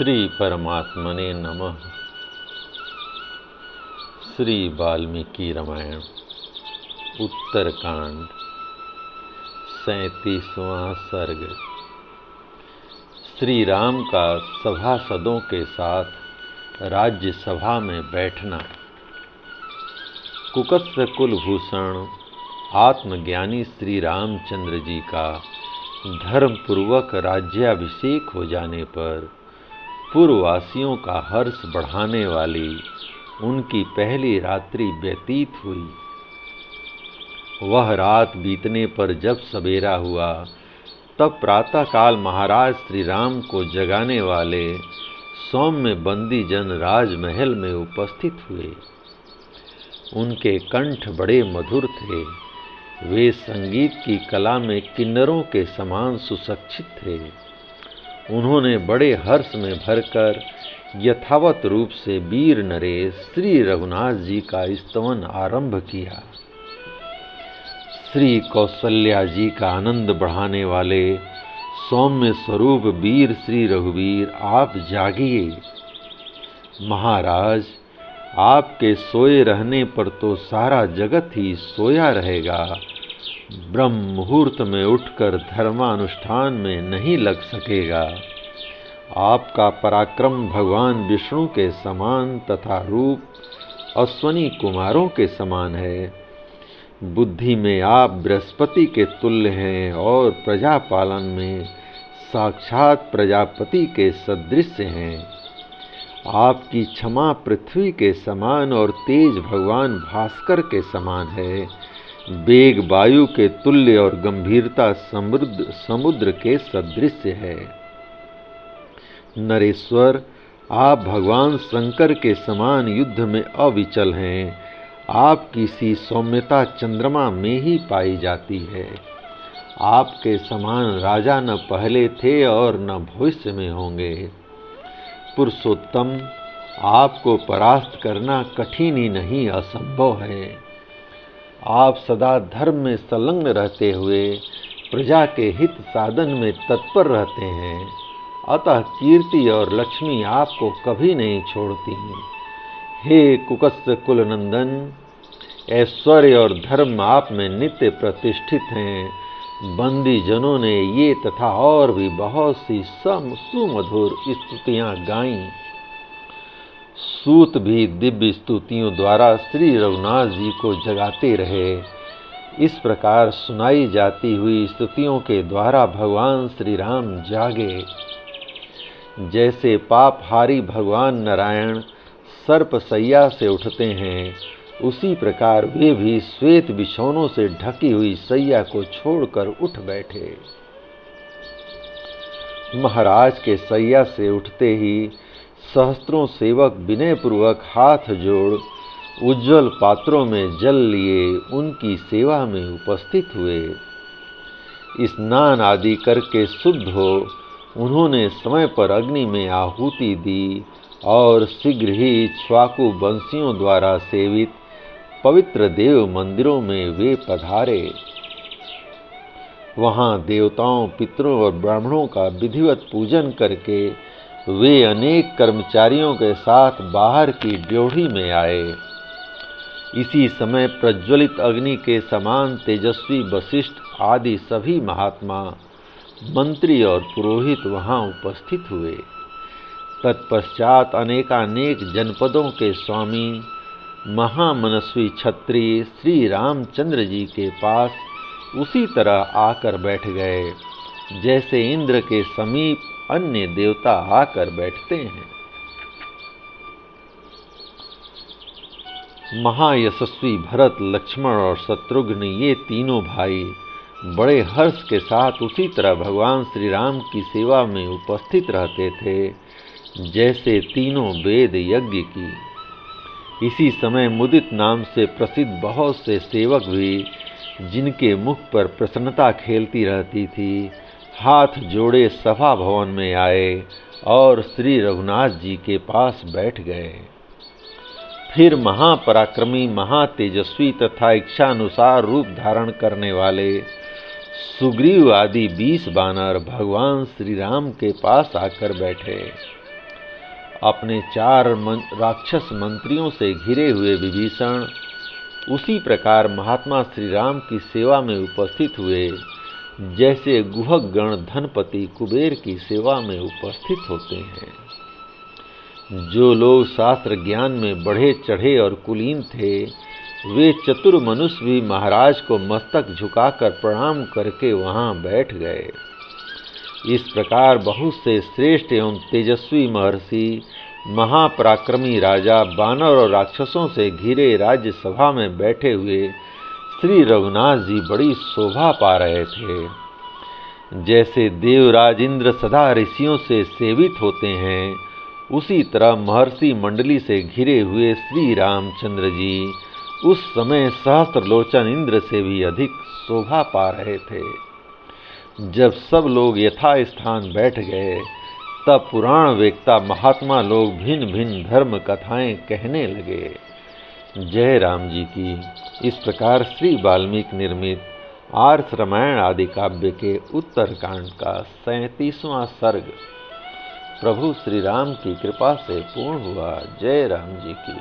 श्री परमात्मने नमः। श्री वाल्मीकि रामायण उत्तरकांड 37वां सर्ग। श्री राम का सभासदों के साथ राज्यसभा में बैठना। कुकस्य कुलभूषण आत्मज्ञानी श्री रामचंद्र जी का धर्मपूर्वक राज्याभिषेक हो जाने पर पूर्ववासियों का हर्ष बढ़ाने वाली उनकी पहली रात्रि व्यतीत हुई। वह रात बीतने पर जब सवेरा हुआ तब प्रातःकाल महाराज श्री राम को जगाने वाले सौम्य बंदी जन राजमहल में उपस्थित हुए। उनके कंठ बड़े मधुर थे। वे संगीत की कला में किन्नरों के समान सुशिक्षित थे। उन्होंने बड़े हर्ष में भरकर यथावत रूप से वीर नरेश श्री रघुनाथ जी का स्तवन आरंभ किया। श्री कौसल्या जी का आनंद बढ़ाने वाले सौम्य स्वरूप वीर श्री रघुवीर, आप जागिए। महाराज, आपके सोए रहने पर तो सारा जगत ही सोया रहेगा। ब्रह्म मुहूर्त में उठकर धर्मानुष्ठान में नहीं लग सकेगा। आपका पराक्रम भगवान विष्णु के समान तथा रूप अश्वनी कुमारों के समान है। बुद्धि में आप बृहस्पति के तुल्य हैं और प्रजापालन में साक्षात प्रजापति के सदृश हैं। आपकी क्षमा पृथ्वी के समान और तेज भगवान भास्कर के समान है। वेग वायु के तुल्य और गंभीरता समुद्र के सदृश है। नरेश्वर, आप भगवान शंकर के समान युद्ध में अविचल हैं। आपकी सी सौम्यता चंद्रमा में ही पाई जाती है। आपके समान राजा न पहले थे और न भविष्य में होंगे। पुरुषोत्तम, आपको परास्त करना कठिन ही नहीं असंभव है। आप सदा धर्म में संलग्न रहते हुए प्रजा के हित साधन में तत्पर रहते हैं। अतः कीर्ति और लक्ष्मी आपको कभी नहीं छोड़ती। हे कुकस्य कुलनंदन, ऐश्वर्य और धर्म आप में नित्य प्रतिष्ठित हैं। बंदी जनों ने ये तथा और भी बहुत सी सुमधुर स्तुतियां गाईं। सूत भी दिव्य स्तुतियों द्वारा श्री रघुनाथ जी को जगाते रहे। इस प्रकार सुनाई जाती हुई स्तुतियों के द्वारा भगवान श्री राम जागे। जैसे पापहारी भगवान नारायण सर्पशैया से उठते हैं, उसी प्रकार वे भी श्वेत बिछौनों से ढकी हुई शैया को छोड़कर उठ बैठे। महाराज के शैया से उठते ही सहस्त्रों सेवक विनयपूर्वक हाथ जोड़ उज्जवल पात्रों में जल लिए उनकी सेवा में उपस्थित हुए। स्नान आदि करके शुद्ध हो उन्होंने समय पर अग्नि में आहुति दी और शीघ्र ही इक्ष्वाकु वंशियों द्वारा सेवित पवित्र देव मंदिरों में वे पधारे। वहां देवताओं, पितरों और ब्राह्मणों का विधिवत पूजन करके वे अनेक कर्मचारियों के साथ बाहर की ड्योढ़ी में आए। इसी समय प्रज्वलित अग्नि के समान तेजस्वी वशिष्ठ आदि सभी महात्मा, मंत्री और पुरोहित वहां उपस्थित हुए। तत्पश्चात अनेकानेक जनपदों के स्वामी महामनस्वी क्षत्रिय श्री रामचंद्र जी के पास उसी तरह आकर बैठ गए जैसे इंद्र के समीप अन्य देवता आकर बैठते हैं। महायशस्वी भरत, लक्ष्मण और शत्रुघ्न, ये तीनों भाई बड़े हर्ष के साथ उसी तरह भगवान श्री राम की सेवा में उपस्थित रहते थे जैसे तीनों वेद यज्ञ की। इसी समय मुदित नाम से प्रसिद्ध बहुत से सेवक भी, जिनके मुख पर प्रसन्नता खेलती रहती थी, हाथ जोड़े सभा भवन में आए और श्री रघुनाथ जी के पास बैठ गए। फिर महापराक्रमी, महातेजस्वी तथा इच्छानुसार रूप धारण करने वाले सुग्रीव आदि 20 बानर भगवान श्री राम के पास आकर बैठे। अपने 4 राक्षस मंत्रियों से घिरे हुए विभीषण उसी प्रकार महात्मा श्री राम की सेवा में उपस्थित हुए जैसे गुहक गण धनपति कुबेर की सेवा में उपस्थित होते हैं। जो लोग शास्त्र ज्ञान में बढ़े चढ़े और कुलीन थे, वे चतुर मनुष्य भी महाराज को मस्तक झुकाकर प्रणाम करके वहां बैठ गए। इस प्रकार बहुत से श्रेष्ठ एवं तेजस्वी महर्षि, महापराक्रमी राजा, बानर और राक्षसों से घिरे राज्य सभा में बैठे हुए श्री रघुनाथ जी बड़ी शोभा पा रहे थे। जैसे देवराज इंद्र सदा ऋषियों से सेवित होते हैं, उसी तरह महर्षि मंडली से घिरे हुए श्री रामचंद्र जी उस समय सहस्त्रलोचन इंद्र से भी अधिक शोभा पा रहे थे। जब सब लोग यथास्थान बैठ गए, तब पुराण वेत्ता महात्मा लोग भिन्न भिन्न धर्म कथाएं कहने लगे। जय राम जी की। इस प्रकार श्री वाल्मीकि निर्मित आर्ष रामायण आदि काव्य के उत्तरकांड का 37वां सर्ग प्रभु श्री राम की कृपा से पूर्ण हुआ। जय राम जी की।